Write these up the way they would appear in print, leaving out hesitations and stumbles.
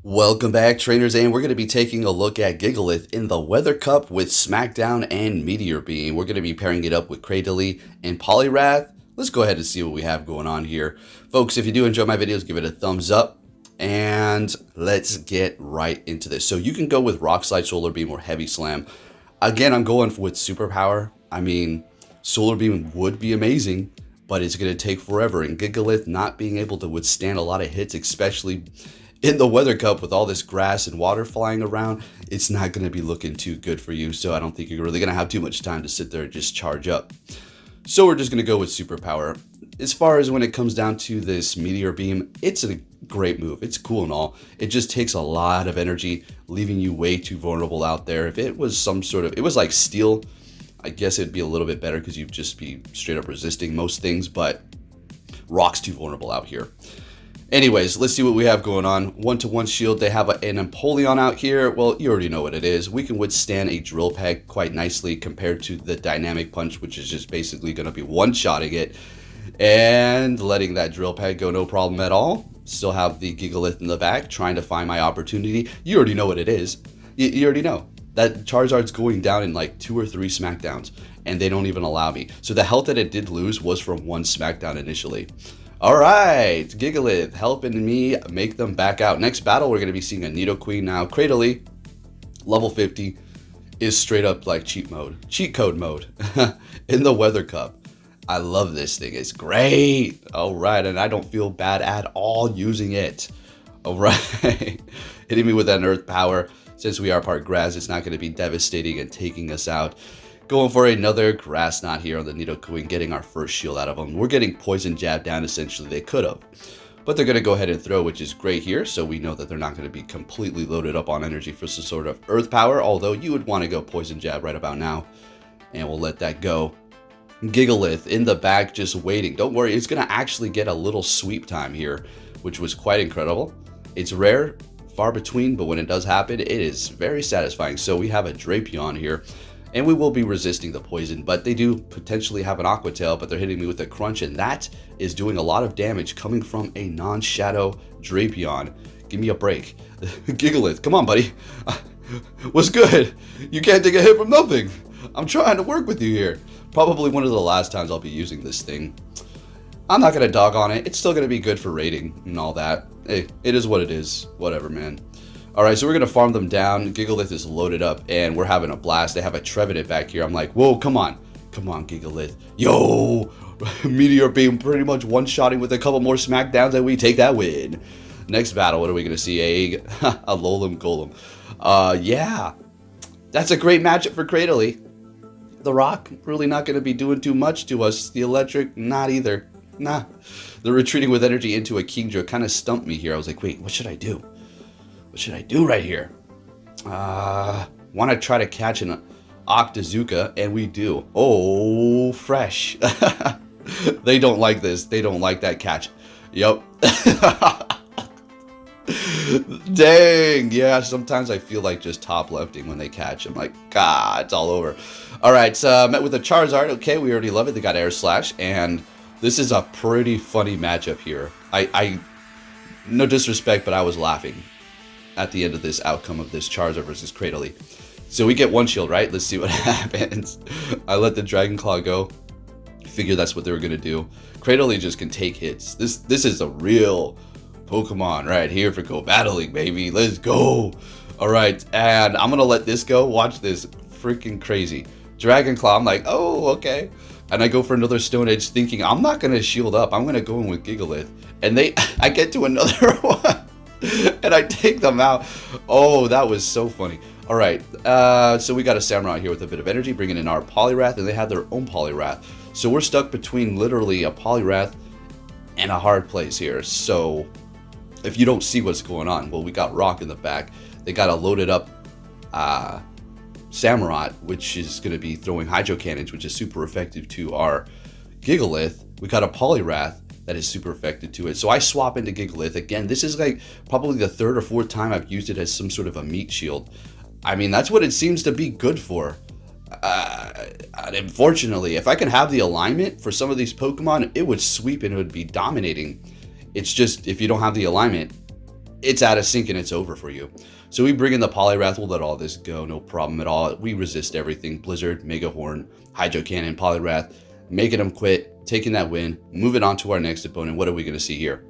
Welcome back, trainers, and we're going to be taking a look at Gigalith in the Weather Cup with Smackdown and Meteor Beam. We're going to be pairing it up with Cradily and Poliwrath. Let's go ahead and see what we have going on here. Folks, if you do enjoy my videos, give it a thumbs up, and let's get right into this. So you can go with Rock Slide, Solar Beam, or Heavy Slam. Again, I'm going with Superpower. I mean, Solar Beam would be amazing, but it's going to take forever, and Gigalith not being able to withstand a lot of hits, especially in the Weather Cup with all this grass and water flying around, it's not going to be looking too good for you. So I don't think you're really going to have too much time to sit there and just charge up. So we're just going to go with Superpower. As far as when it comes down to this Meteor Beam, it's a great move. It's cool and all. It just takes a lot of energy, leaving you way too vulnerable out there. If it was some sort of, it was like Steel, I guess it'd be a little bit better because you'd just be straight up resisting most things, but Rock's too vulnerable out here. Anyways, let's see what we have going on. 1-to-1 shield. They have an Empoleon out here. Well, you already know what it is. We can withstand a Drill Peck quite nicely compared to the Dynamic Punch, which is just basically going to be one-shotting it and letting that Drill Peck go no problem at all. Still have the Gigalith in the back trying to find my opportunity. You already know what it is. You already know that Charizard's going down in like 2 or 3 Smackdowns, and they don't even allow me. So the health that it did lose was from 1 Smackdown initially. All right, Gigalith helping me make them back out. Next battle, we're going to be seeing a Nidoqueen now. Cradily, level 50, is straight up like cheat code mode in the Weather Cup. I love this thing. It's great. All right, and I don't feel bad at all using it. All right, hitting me with that Earth Power. Since we are part grass, it's not going to be devastating and taking us out. Going for another Grass Knot here on the Nidoqueen, getting our first shield out of them. We're getting Poison Jab down, essentially. They could have. But they're going to go ahead and throw, which is great here. So we know that they're not going to be completely loaded up on energy for some sort of Earth Power. Although you would want to go Poison Jab right about now. And we'll let that go. Gigalith in the back just waiting. Don't worry, it's going to actually get a little sweep time here, which was quite incredible. It's rare, far between, but when it does happen, it is very satisfying. So we have a Drapion here. And we will be resisting the poison, but they do potentially have an Aqua Tail, but they're hitting me with a Crunch, and that is doing a lot of damage coming from a non-shadow Drapion. Give me a break. Gigalith, come on, buddy. What's good? You can't take a hit from nothing. I'm trying to work with you here. Probably one of the last times I'll be using this thing. I'm not going to dog on it. It's still going to be good for rating and all that. Hey, it is what it is. Whatever, man. Alright, so we're going to farm them down. Gigalith is loaded up, and we're having a blast. They have a Trevenant back here. I'm like, whoa, come on. Come on, Gigalith. Yo! Meteor Beam pretty much one-shotting with a couple more Smackdowns, and we take that win. Next battle, what are we going to see? A Alolan Golem. Yeah. That's a great matchup for Cradily. The Rock, really not going to be doing too much to us. The Electric, not either. Nah. The retreating with energy into a Kingdra kind of stumped me here. I was like, wait, what should I do? What should I do right here? Want to try to catch an Octazooka, and we do. Oh, fresh. They don't like this. They don't like that catch. Yep. Dang. Yeah, sometimes I feel like just top lefting when they catch. I'm like, God, it's all over. All right, met with a Charizard. Okay, we already love it. They got Air Slash, and this is a pretty funny matchup here. I no disrespect, but I was laughing at the end of this outcome of this Charizard versus Cradily. So we get 1 shield, right? Let's see what happens. I let the Dragon Claw go. Figure that's what they were going to do. Cradily just can take hits. This is a real Pokemon right here for Go Battling, baby. Let's go. All right, and I'm going to let this go. Watch this. Freaking crazy. Dragon Claw, I'm like, oh, okay. And I go for another Stone Edge thinking, I'm not going to shield up. I'm going to go in with Gigalith. And I get to another one. And I take them out. Oh, that was so funny. All right, so we got a Samurai here with a bit of energy, bringing in our Poliwrath, and they have their own Poliwrath. So we're stuck between literally a Poliwrath and a hard place here. So if you don't see what's going on, well, we got Rock in the back. They got a loaded up Samurai, which is going to be throwing Hydro Cannons, which is super effective to our Gigalith. We got a Poliwrath that is super effective to it. So I swap into Gigalith. Again, this is like probably the 3rd or 4th time I've used it as some sort of a meat shield. I mean, that's what it seems to be good for. Unfortunately, if I can have the alignment for some of these Pokemon, it would sweep and it would be dominating. It's just, if you don't have the alignment, it's out of sync and it's over for you. So we bring in the Poliwrath, we'll let all this go, no problem at all. We resist everything. Blizzard, Mega Horn, Hydro Cannon, Poliwrath, making them quit, taking that win, moving on to our next opponent. What are we going to see here?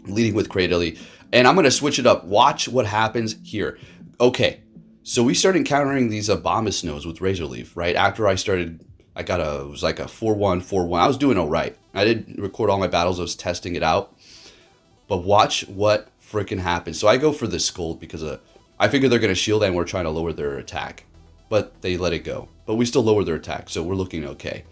Leading with Cradily. And I'm going to switch it up. Watch what happens here. Okay, so we start encountering these Abomasnows with Razor Leaf, right? After I started, it was like a 4-1, 4-1. I was doing all right. I didn't record all my battles. I was testing it out. But watch what freaking happens. So I go for the Scold because I figure they're going to shield and we're trying to lower their attack. But they let it go. But we still lower their attack, so we're looking okay.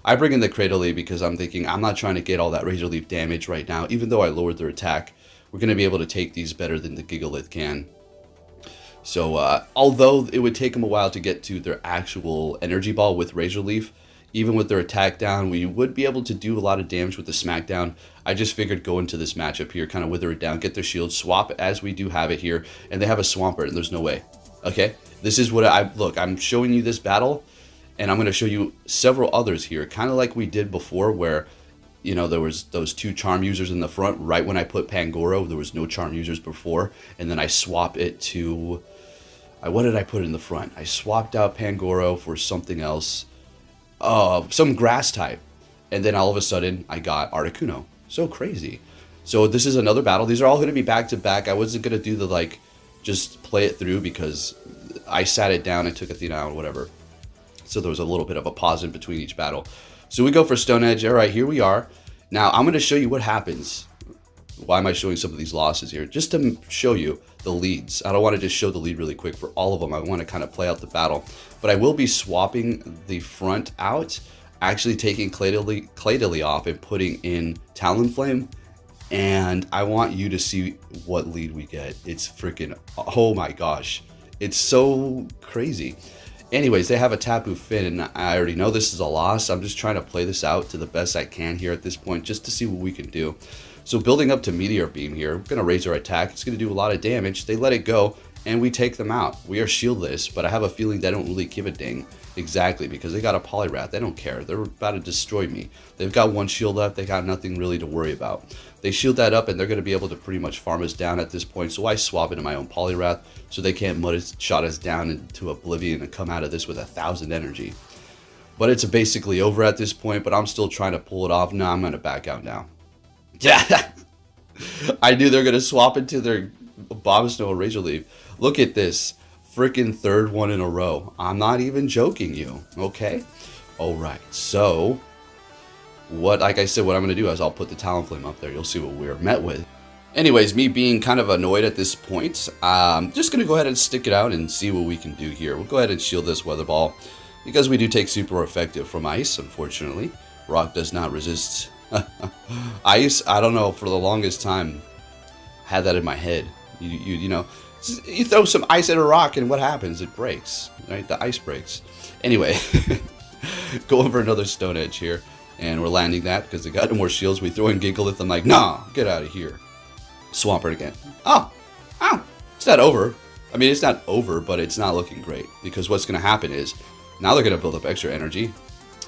I bring in the Cradily because I'm thinking I'm not trying to get all that Razor Leaf damage right now. Even though I lowered their attack, we're going to be able to take these better than the Gigalith can. So although it would take them a while to get to their actual Energy Ball with Razor Leaf, even with their attack down, we would be able to do a lot of damage with the Smackdown. I just figured go into this matchup here, kind of wither it down, get their shield, swap as we do have it here, and they have a Swampert, and there's no way. Okay, this is what I'm showing you this battle, and I'm going to show you several others here, kind of like we did before where, you know, there was those 2 charm users in the front right when I put Pangoro. There was no charm users before, and then I swap it to, what did I put in the front? I swapped out Pangoro for something else. Some grass type, and then all of a sudden I got Articuno. So crazy. So this is another battle. These are all going to be back to back. I wasn't going to do the just play it through because I sat it down and took Athena out, whatever. So there was a little bit of a pause in between each battle. So we go for Stone Edge. All right, here we are. Now I'm going to show you what happens. Why am I showing some of these losses here? Just to show you the leads. I don't want to just show the lead really quick for all of them. I want to kind of play out the battle. But I will be swapping the front out, actually taking Cladily off and putting in Talonflame. And I want you to see what lead we get. It's freaking, oh my gosh. It's so crazy. Anyways, they have a Tapu Finn, and I already know this is a loss. I'm just trying to play this out to the best I can here at this point, just to see what we can do. So building up to Meteor Beam here, we're going to raise our attack. It's going to do a lot of damage. They let it go, and we take them out. We are shieldless, but I have a feeling they don't really give a dang. Exactly, because they got a Poliwrath. They don't care. They're about to destroy me. They've got 1 shield left. They got nothing really to worry about. They shield that up, and they're going to be able to pretty much farm us down at this point. So I swap into my own Poliwrath so they can't shot us down into oblivion and come out of this with 1,000 energy. But it's basically over at this point, but I'm still trying to pull it off. No, I'm going to back out now. Yeah, I knew they're going to swap into their Abomasnow or Razor Leaf. Look at this. Freaking 3rd one in a row. I'm not even joking you. Okay? Alright, so like I said, what I'm going to do is I'll put the Talonflame up there. You'll see what we're met with. Anyways, me being kind of annoyed at this point, I'm just going to go ahead and stick it out and see what we can do here. We'll go ahead and shield this Weather Ball because we do take super effective from Ice, unfortunately. Rock does not resist Ice. I don't know, for the longest time, I had that in my head. You know, you throw some ice at a rock and what happens? It breaks, right? The ice breaks. Anyway, go over another Stone Edge here, and we're landing that because they got no more shields. We throw in Gigalith. I'm like, nah, get out of here. Swampert again. Oh, it's not over. I mean, it's not over, but it's not looking great because what's going to happen is now they're going to build up extra energy,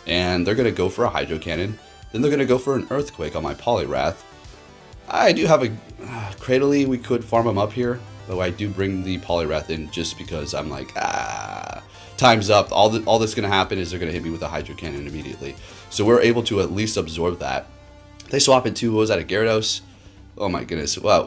and they're going to go for a Hydro Cannon. Then they're going to go for an Earthquake on my Poliwrath. I do have a Cradily. We could farm them up here, though I do bring the Poliwrath in just because I'm like, time's up. All that's going to happen is they're going to hit me with a Hydro Cannon immediately. So we're able to at least absorb that. They swap into, what was that, a Gyarados? Oh my goodness. Wow.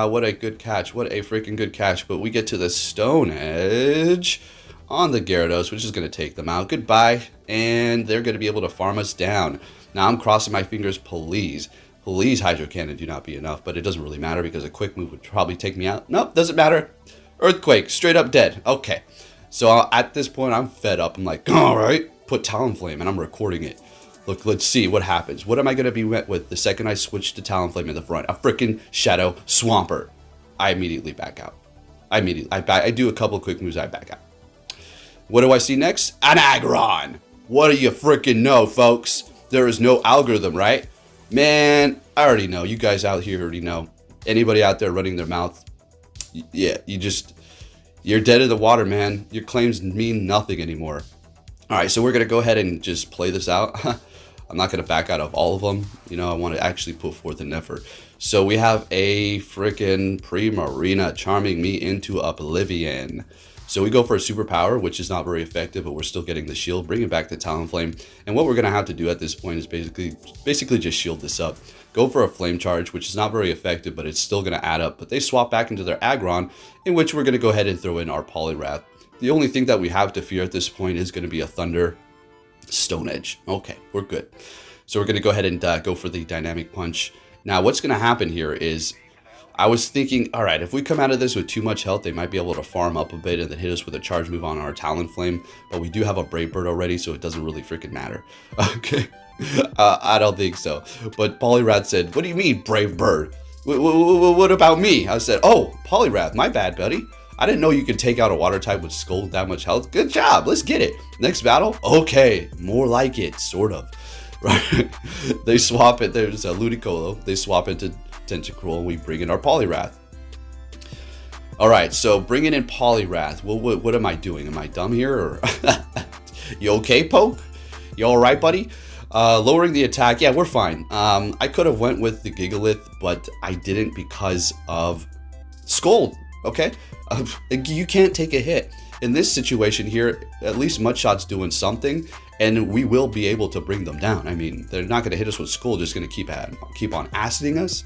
What a good catch. What a freaking good catch. But we get to the Stone Edge on the Gyarados, which is going to take them out. Goodbye. And they're going to be able to farm us down. Now I'm crossing my fingers, please. Please, Hydro Cannon do not be enough, but it doesn't really matter because a quick move would probably take me out. Nope, doesn't matter. Earthquake, straight up dead. Okay, so at this point, I'm fed up. I'm like, all right, put Talonflame, and I'm recording it. Look, let's see what happens. What am I going to be met with the second I switch to Talonflame in the front? A freaking Shadow Swampert. I immediately back out. I do a couple of quick moves, I back out. What do I see next? An Aggron. What do you freaking know, folks? There is no algorithm, right? Man, I already know. You guys out here already know. Anybody out there running their mouth, yeah, you're dead in the water, man. Your claims mean nothing anymore. All right, so we're going to go ahead and just play this out. I'm not going to back out of all of them. You know, I want to actually put forth an effort. So we have a freaking Primarina charming me into oblivion. So we go for a superpower, which is not very effective, but we're still getting the shield, bring it back to Talonflame. And what we're going to have to do at this point is basically just shield this up. Go for a flame charge, which is not very effective, but it's still going to add up. But they swap back into their Aggron, in which we're going to go ahead and throw in our Poliwrath. The only thing that we have to fear at this point is going to be a Thunder Stone Edge. Okay, we're good. So we're going to go ahead and go for the Dynamic Punch. Now, what's going to happen here is, I was thinking, all right, if we come out of this with too much health, they might be able to farm up a bit and then hit us with a charge move on our Talonflame. But we do have a Brave Bird already, so it doesn't really freaking matter. Okay, I don't think so. But Poliwrath said, what do you mean, Brave Bird? What about me? I said, oh, Poliwrath, my bad, buddy. I didn't know you could take out a water type with Skull with that much health. Good job, let's get it. Next battle? Okay, more like it, sort of. Right? They swap it, there's a Ludicolo. They swap into Tentacruel, and we bring in our Poliwrath. Alright, so bringing in Poliwrath. Well, what am I doing? Am I dumb here? Or you okay, Poke? You alright, buddy? Lowering the attack. Yeah, we're fine. I could have went with the Gigalith, but I didn't because of Scold. Okay? You can't take a hit. In this situation here, at least Mudshot's doing something, and we will be able to bring them down. I mean, they're not going to hit us with Skull, just going to keep on aciding us.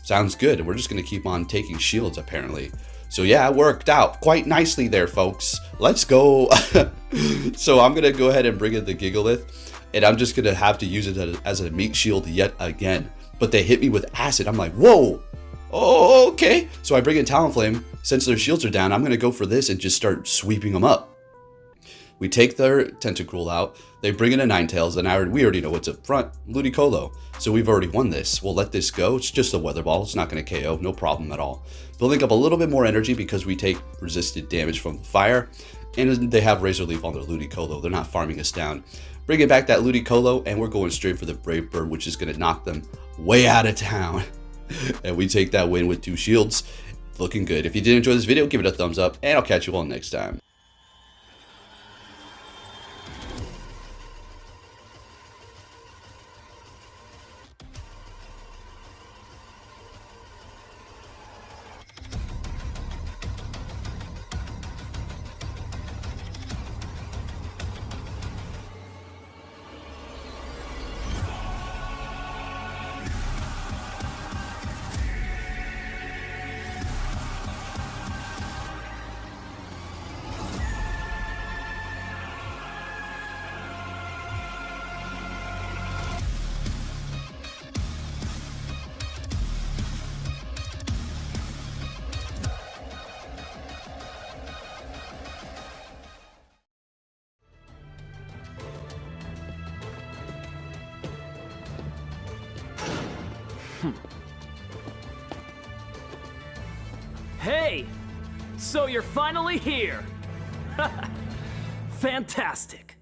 Sounds good. We're just going to keep on taking shields, apparently. So yeah, it worked out quite nicely there, folks. Let's go. So I'm going to go ahead and bring in the Gigalith, and I'm just going to have to use it as a meat shield yet again. But they hit me with acid. I'm like, whoa. Oh, okay. So I bring in Talonflame. Since their shields are down, I'm going to go for this and just start sweeping them up. We take their Tentacruel out. They bring in a Ninetales, and we already know what's up front. Ludicolo. So we've already won this. We'll let this go. It's just a Weather Ball. It's not going to KO. No problem at all. Building up a little bit more energy because we take resisted damage from the fire. And they have Razor Leaf on their Ludicolo. They're not farming us down. Bringing back that Ludicolo, and we're going straight for the Brave Bird, which is going to knock them way out of town. And we take that win with 2 shields. Looking good. If you did enjoy this video, give it a thumbs up, and I'll catch you all next time. Hey! So you're finally here! Fantastic!